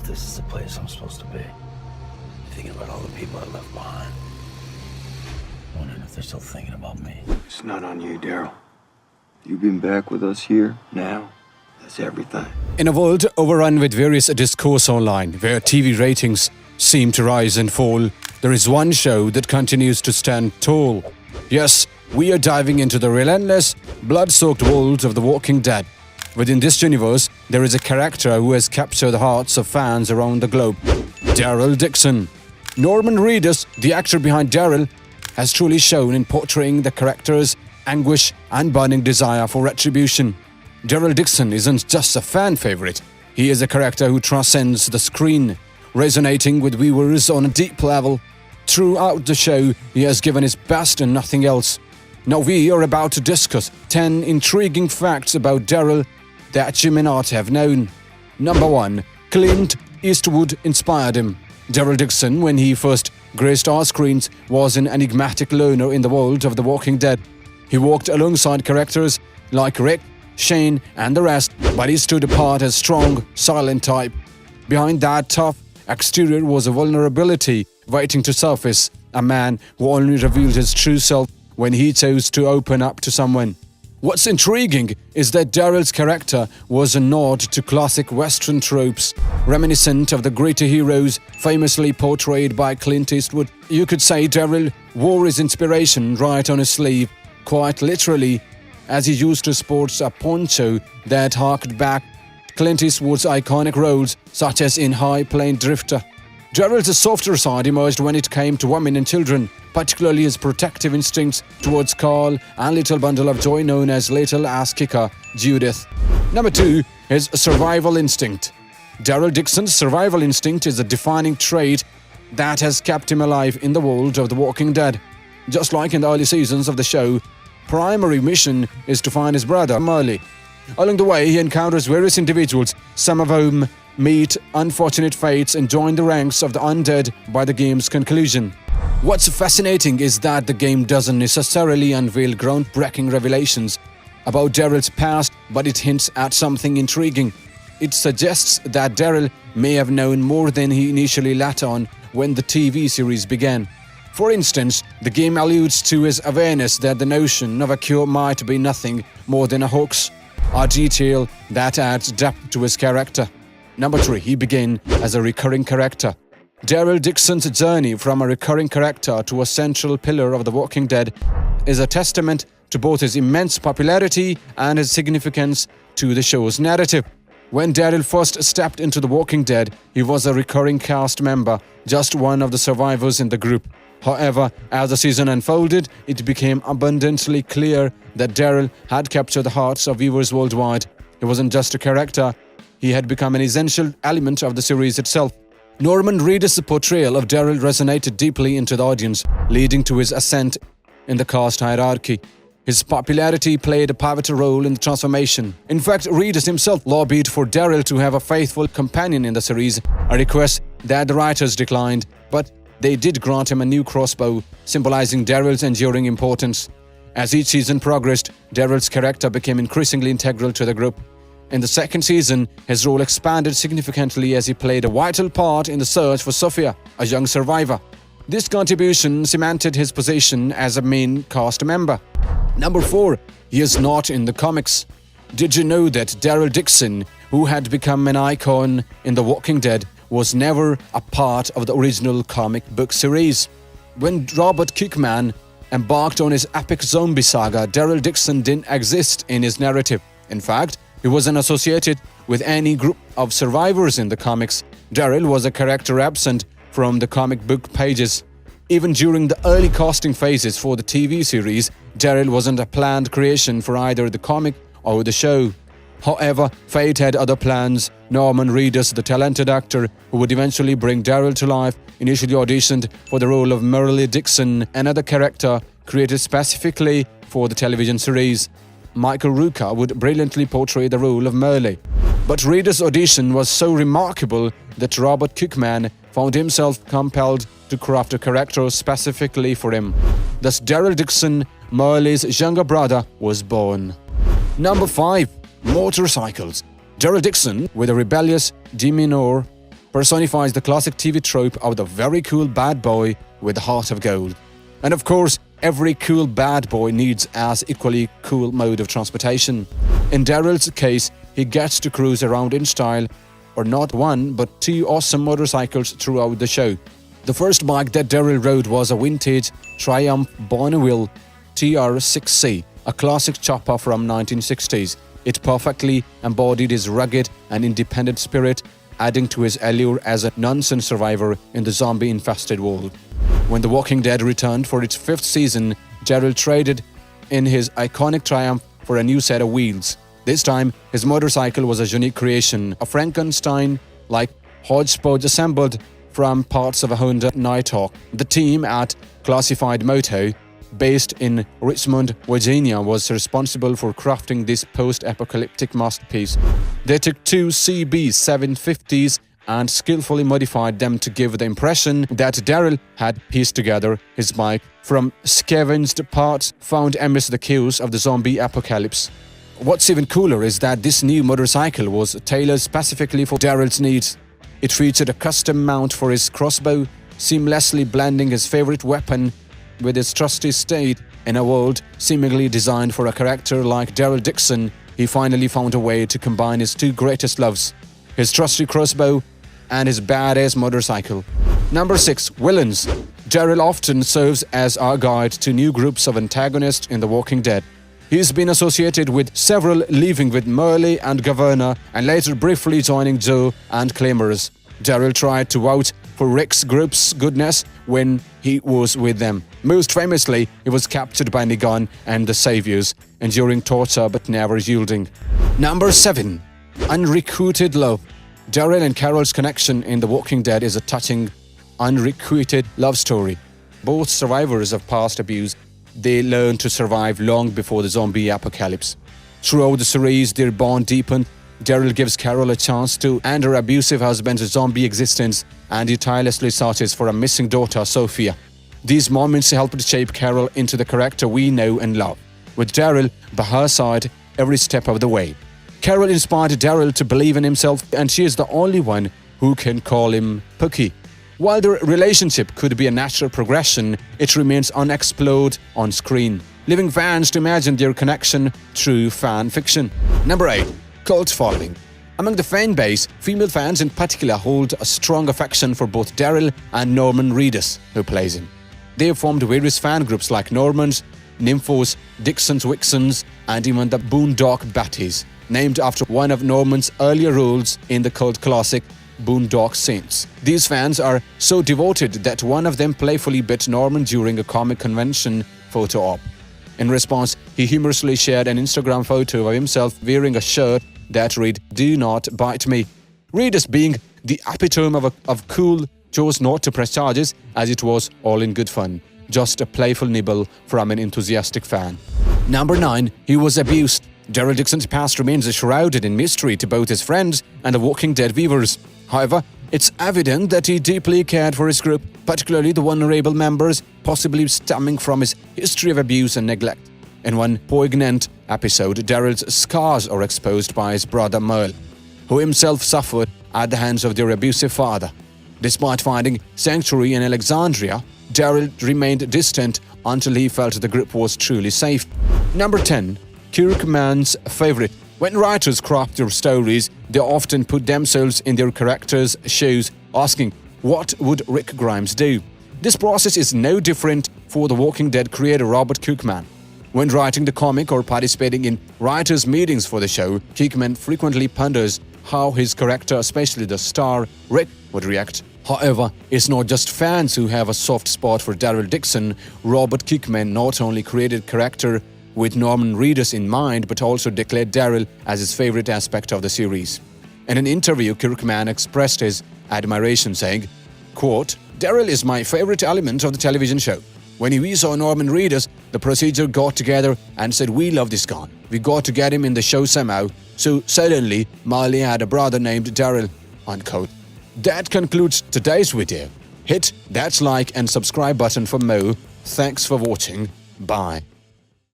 this is the place I'm supposed to be. Thinking about all the people I left behind. Wondering if they're still thinking about me. It's not on you, Daryl. You've been back with us here, now. That's everything. In a world overrun with various discourse online, where TV ratings seem to rise and fall, there is one show that continues to stand tall. Yes, we are diving into the relentless, blood-soaked world of The Walking Dead. Within this universe, there is a character who has captured the hearts of fans around the globe. Daryl Dixon. Norman Reedus, the actor behind Daryl, has truly shown in portraying the character's anguish and burning desire for retribution. Daryl Dixon isn't just a fan favorite. He is a character who transcends the screen, resonating with viewers on a deep level. Throughout the show, he has given his best and nothing else. Now we are about to discuss 10 intriguing facts about Daryl that you may not have known. Number 1. Clint Eastwood inspired him. Daryl Dixon, when he first graced our screens, was an enigmatic loner in the world of The Walking Dead. He walked alongside characters like Rick, Shane, and the rest, but he stood apart as strong, silent type. Behind that tough exterior was a vulnerability waiting to surface, a man who only revealed his true self when he chose to open up to someone. What's intriguing is that Daryl's character was a nod to classic Western tropes, reminiscent of the greater heroes famously portrayed by Clint Eastwood. You could say Daryl wore his inspiration right on his sleeve, quite literally, as he used to sport a poncho that harked back Clint Eastwood's iconic roles, such as in High Plain Drifter. Daryl's softer side emerged when it came to women and children, particularly his protective instincts towards Carl and little bundle of joy known as Little Ass Kicker, Judith. Number 2. His survival instinct. Daryl Dixon's survival instinct is a defining trait that has kept him alive in the world of The Walking Dead. Just like in the early seasons of the show, primary mission is to find his brother, Merle. Along the way, he encounters various individuals, some of whom meet unfortunate fates and join the ranks of the undead by the game's conclusion. What's fascinating is that the game doesn't necessarily unveil groundbreaking revelations about Daryl's past, but it hints at something intriguing. It suggests that Daryl may have known more than he initially let on when the TV series began. For instance, the game alludes to his awareness that the notion of a cure might be nothing more than a hoax, a detail that adds depth to his character. Number 3. He began as a recurring character. Daryl Dixon's journey from a recurring character to a central pillar of The Walking Dead is a testament to both his immense popularity and his significance to the show's narrative. When Daryl first stepped into The Walking Dead, he was a recurring cast member, just one of the survivors in the group. However, as the season unfolded, it became abundantly clear that Daryl had captured the hearts of viewers worldwide. He wasn't just a character, he had become an essential element of the series itself. Norman Reedus' portrayal of Daryl resonated deeply into the audience, leading to his ascent in the cast hierarchy. His popularity played a pivotal role in the transformation. In fact, Reedus himself lobbied for Daryl to have a faithful companion in the series, a request that the writers declined, but they did grant him a new crossbow, symbolizing Daryl's enduring importance. As each season progressed, Daryl's character became increasingly integral to the group. In the second season, his role expanded significantly as he played a vital part in the search for Sophia, a young survivor. This contribution cemented his position as a main cast member. Number 4. He is not in the comics. Did you know that Daryl Dixon, who had become an icon in The Walking Dead, was never a part of the original comic book series? When Robert Kirkman embarked on his epic zombie saga, Daryl Dixon didn't exist in his narrative. In fact, he wasn't associated with any group of survivors in the comics. Daryl was a character absent from the comic book pages. Even during the early casting phases for the TV series, Daryl wasn't a planned creation for either the comic or the show. However, fate had other plans. Norman Reedus, the talented actor who would eventually bring Daryl to life, initially auditioned for the role of Merle Dixon, another character created specifically for the television series. Michael Rooker would brilliantly portray the role of Merle. But Reedus' audition was so remarkable that Robert Kirkman found himself compelled to craft a character specifically for him. Thus, Daryl Dixon, Merle's younger brother, was born. Number 5. Motorcycles. Daryl Dixon, with a rebellious demeanor, personifies the classic TV trope of the very cool bad boy with a heart of gold. And of course, every cool bad boy needs as equally cool mode of transportation. In Daryl's case, he gets to cruise around in style, or not one, but two awesome motorcycles throughout the show. The first bike that Daryl rode was a vintage Triumph Bonneville TR6C, a classic chopper from 1960s. It perfectly embodied his rugged and independent spirit, adding to his allure as a nonsense survivor in the zombie-infested world. When The Walking Dead returned for its 5th season, Daryl traded in his iconic Triumph for a new set of wheels. This time, his motorcycle was a unique creation, a Frankenstein-like hodgepodge assembled from parts of a Honda Nighthawk. The team at Classified Moto, based in Richmond, Virginia, was responsible for crafting this post-apocalyptic masterpiece. They took two CB750s and skillfully modified them to give the impression that Daryl had pieced together his bike from scavenged parts found amidst the chaos of the zombie apocalypse. What's even cooler is that this new motorcycle was tailored specifically for Daryl's needs. It featured a custom mount for his crossbow, seamlessly blending his favorite weapon with his trusty steed. In a world seemingly designed for a character like Daryl Dixon, he finally found a way to combine his two greatest loves, his trusty crossbow and his badass motorcycle. Number 6. Villains. Daryl often serves as our guide to new groups of antagonists in The Walking Dead. He's been associated with several, leaving with Merle and Governor, and later briefly joining Joe and Claymores. Daryl tried to vouch for Rick's group's goodness when he was with them. Most famously, he was captured by Negan and the Saviors, enduring torture but never yielding. Number 7. Unrequited love. Daryl and Carol's connection in The Walking Dead is a touching, unrequited love story. Both survivors of past abuse, they learned to survive long before the zombie apocalypse. Throughout the series, their bond deepened. Daryl gives Carol a chance to end her abusive husband's zombie existence, and he tirelessly searches for a missing daughter, Sophia. These moments helped shape Carol into the character we know and love, with Daryl by her side every step of the way. Carol inspired Daryl to believe in himself, and she is the only one who can call him Pookie. While their relationship could be a natural progression, it remains unexplored on screen, leaving fans to imagine their connection through fan fiction. Number 8. Cult following. Among the fan base, female fans in particular hold a strong affection for both Daryl and Norman Reedus, who plays him. They have formed various fan groups like Normans, Nymphos, Dixons, Wixons, and even the Boondock Batties, named after one of Norman's earlier roles in the cult classic Boondock Saints. These fans are so devoted that one of them playfully bit Norman during a comic convention photo op. In response, he humorously shared an Instagram photo of himself wearing a shirt that read, "Do not bite me." Reedus, being the epitome of cool, chose not to press charges, as it was all in good fun. Just a playful nibble from an enthusiastic fan. Number 9. He was abused. Daryl Dixon's past remains shrouded in mystery to both his friends and the Walking Dead viewers. However, it's evident that he deeply cared for his group, particularly the vulnerable members, possibly stemming from his history of abuse and neglect. In one poignant episode, Daryl's scars are exposed by his brother Merle, who himself suffered at the hands of their abusive father. Despite finding sanctuary in Alexandria, Daryl remained distant until he felt the group was truly safe. Number 10. Kirkman's favorite. When writers craft their stories, they often put themselves in their characters' shoes, asking, what would Rick Grimes do? This process is no different for The Walking Dead creator Robert Kirkman. When writing the comic or participating in writers' meetings for the show, Kirkman frequently ponders how his character, especially the star, Rick, would react. However, it's not just fans who have a soft spot for Daryl Dixon. Robert Kirkman not only created character with Norman Reedus in mind, but also declared Daryl as his favorite aspect of the series. In an interview, Kirkman expressed his admiration, saying, quote, "Daryl is my favorite element of the television show. When we saw Norman Reedus, the procedure got together and said, we love this guy. We got to get him in the show somehow. So suddenly, Marley had a brother named Daryl." Unquote. That concludes today's video. Hit that like and subscribe button for more. Thanks for watching. Bye.